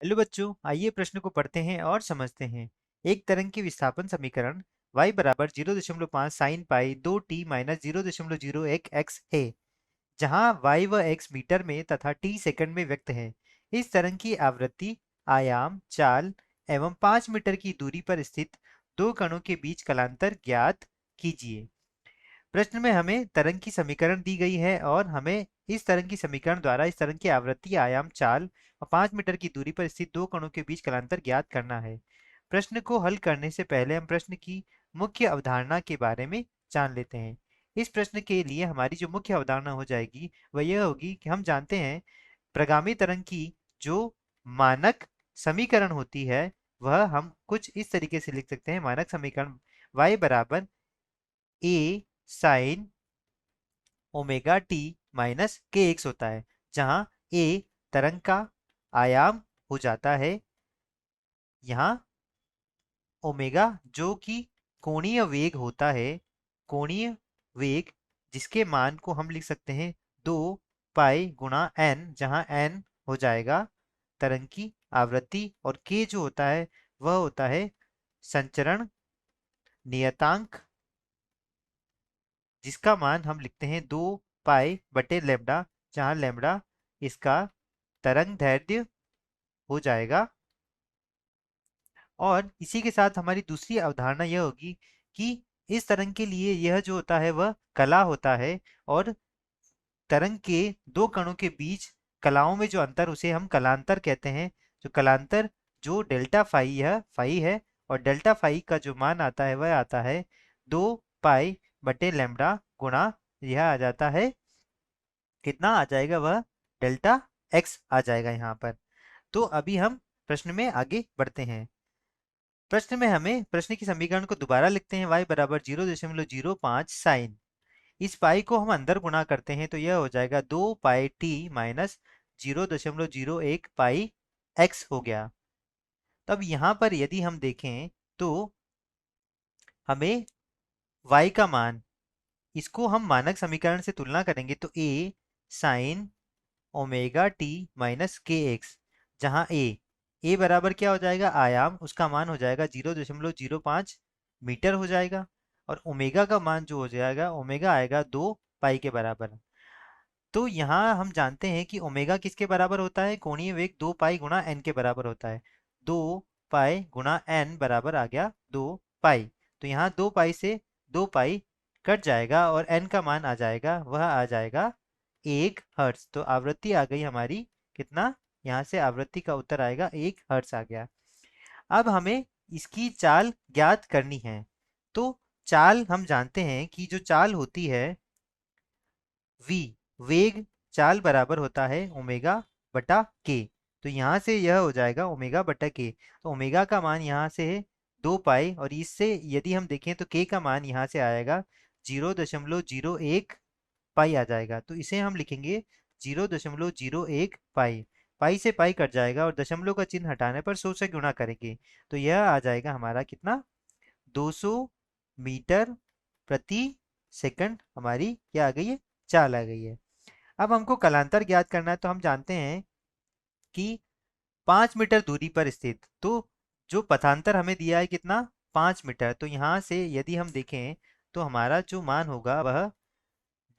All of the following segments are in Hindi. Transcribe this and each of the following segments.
हेलो बच्चों, आइए प्रश्न को पढ़ते हैं और समझते हैं। एक तरंग के विस्थापन समीकरण y बराबर 0.5 sine pi 2t minus 0.01 x है, जहां y व x मीटर में तथा t सेकंड में व्यक्त है। इस तरंग की आवृत्ति, आयाम, चाल एवं 5 मीटर की दूरी पर स्थित दो कणों के बीच कलांतर ज्ञात कीजिए। प्रश्न में हमें तरंग की समीकरण दी गई है और हमें इस तरंग की समीकरण द्वारा इस तरंग की आवृत्ति, आयाम, चाल और 5 मीटर की दूरी पर स्थित दो कणों के बीच कलांतर ज्ञात करना है। प्रश्न को हल करने से पहले हम प्रश्न की मुख्य अवधारणा के बारे में जान लेते हैं। इस प्रश्न के लिए हमारी जो मुख्य अवधारणा हो जाएगी वह यह होगी कि हम जानते हैं प्रगामी तरंग की जो मानक समीकरण होती है वह हम कुछ इस तरीके से लिख सकते हैं। मानक समीकरण y बराबर a sine omega T minus के एक्स होता है, जहां a तरंग का आयाम हो जाता है, यहाँ ओमेगा जो कि कोणीय वेग होता है, कोणीय वेग जिसके मान को हम लिख सकते हैं 2 पाई गुणा n, जहां n हो जाएगा तरंग की आवृत्ति और k जो होता है वह होता है संचरण नियतांक, जिसका मान हम लिखते हैं 2 पाई बटे लेम्डा, जहां लेम्डा इसका तरंग दैर्ध्य हो जाएगा। और इसी के साथ हमारी दूसरी अवधारणा यह होगी कि इस तरंग के लिए यह जो होता है वह कला होता है, और तरंग के दो कणों के बीच कलाओं में जो अंतर उसे हम कलांतर कहते हैं। जो कलांतर जो डेल्टा फाई, यह फाई है, और डेल्टा फाई का जो मान आता है वह आता है 2 पाई बटे लेम्डा गुणा, यह आ जाता है कितना आ जाएगा वह डेल्टा एक्स आ जाएगा यहाँ पर। तो अभी हम प्रश्न में आगे बढ़ते हैं। प्रश्न में हमें प्रश्न की समीकरण को दोबारा लिखते हैं। y बराबर 0.05 साइन, इस पाई को हम अंदर गुणा करते हैं तो यह हो जाएगा 2 पाई टी माइनस 0.01 पाई एक्स हो गया। तब यहाँ पर यदि हम देखें तो हमें y का मान, इसको हम मानक समीकरण से तुलना करेंगे तो a sine omega T minus के एक्स, जहाँ a बराबर क्या हो जाएगा, आयाम, उसका मान हो जाएगा 0.05 मीटर हो जाएगा, और ओमेगा का मान जो हो जाएगा, ओमेगा आएगा 2 पाई के बराबर। तो यहाँ हम जानते हैं कि ओमेगा किसके बराबर होता है, कोणीय वेग 2 पाई गुणा एन के बराबर होता है। 2 पाई गुणा एन बराबर आ गया 2 पाई। तो यहाँ 2 पाई से 2 पाई कट जाएगा और एन का मान आ जाएगा, वह आ जाएगा 1 हर्ट्ज। तो आवृत्ति आ गई हमारी कितना, यहाँ से आवृत्ति का उत्तर आएगा 1 हर्ट्ज आ गया। अब हमें इसकी चाल ज्ञात करनी है। तो चाल हम जानते हैं कि जो चाल होती है v, वेग चाल बराबर होता है ओमेगा बटा के। तो यहाँ से यह हो जाएगा ओमेगा बटा के। तो ओमेगा का मान यहाँ से है 2 पाई, और इससे यदि हम देखें तो के का मान यहाँ से आएगा 0.01 पाई आ जाएगा। तो इसे हम लिखेंगे 0.01 पाई। पाई से पाई कट जाएगा और दशमलव का चिन्ह हटाने पर 100 से गुणा करेंगे तो यह आ जाएगा हमारा कितना, 200 मीटर प्रति सेकंड हमारी क्या आ गई है, चाल आ गई है। अब हमको कलांतर ज्ञात करना है, तो हम जानते हैं कि 5 मीटर दूरी पर स्थित, तो जो पथांतर हमें दिया है कितना, 5 मीटर। तो यहाँ से यदि हम देखें तो हमारा जो मान होगा वह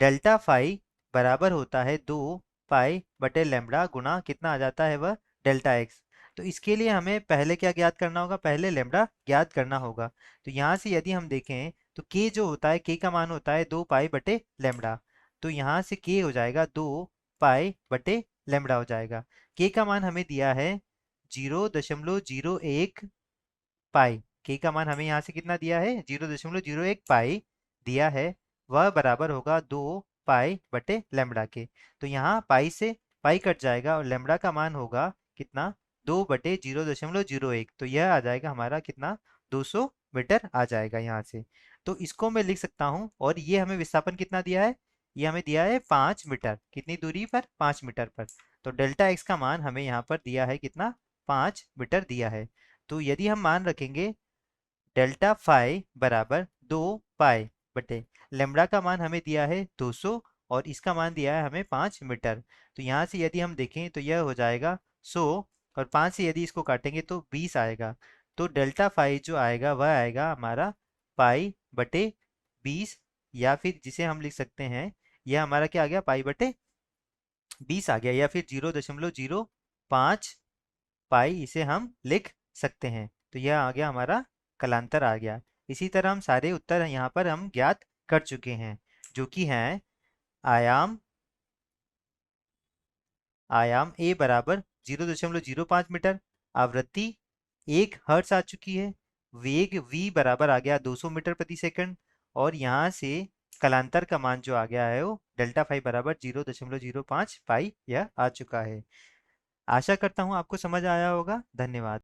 डेल्टा फाई बराबर होता है 2 पाई बटे लेम्डा गुणा कितना आ जाता है वह डेल्टा एक्स। तो इसके लिए हमें पहले क्या ज्ञात करना होगा, पहले लेम्डा ज्ञात करना होगा। तो यहाँ से यदि हम देखें तो के जो होता है, के का मान होता है 2 पाई बटे लेम्डा। तो यहाँ से के हो जाएगा 2 पाई बटे लेम्डा हो जाएगा। के का मान हमें दिया है 0.01 पाई। के का मान हमें यहाँ से कितना दिया है, 0.01 पाई दिया है, वह बराबर होगा 2 पाई बटे लेम्डा के। तो यहाँ पाई से पाई कट जाएगा और लेम्डा का मान होगा कितना, 2/0.01। तो यह आ जाएगा हमारा कितना, 200 मीटर आ जाएगा यहाँ से। तो इसको मैं लिख सकता हूँ, और ये हमें विस्थापन कितना दिया है, ये हमें दिया है 5 मीटर, कितनी दूरी पर, 5 मीटर पर। तो डेल्टा एक्स का मान हमें यहाँ पर दिया है कितना, 5 मीटर दिया है। तो यदि हम मान रखेंगे डेल्टा फाई बराबर 2 पाई बटे लेम्डा का मान हमें दिया है 200, और इसका मान दिया है हमें 5 मीटर। तो यहाँ से यदि हम देखें तो यह हो जाएगा 100 और 5 से यदि इसको काटेंगे तो 20 आएगा। तो डेल्टा फाई जो आएगा वह आएगा हमारा पाई बटे 20, या फिर जिसे हम लिख सकते हैं, यह हमारा क्या आ गया, पाई बटे 20 आ गया, या फिर 0.05 पाई इसे हम लिख सकते हैं। तो यह आ गया हमारा कलांतर आ गया। इसी तरह हम सारे उत्तर यहाँ पर हम ज्ञात कर चुके हैं, जो कि हैं आयाम आयाम a बराबर 0.05 मीटर, आवृत्ति 1 हर्ट्ज आ चुकी है, वेग v बराबर आ गया 200 मीटर प्रति सेकंड, और यहाँ से कलांतर का मान जो आ गया है वो डेल्टा फाई बराबर 0.05 पाई यह आ चुका है। आशा करता हूँ आपको समझ आया होगा। धन्यवाद।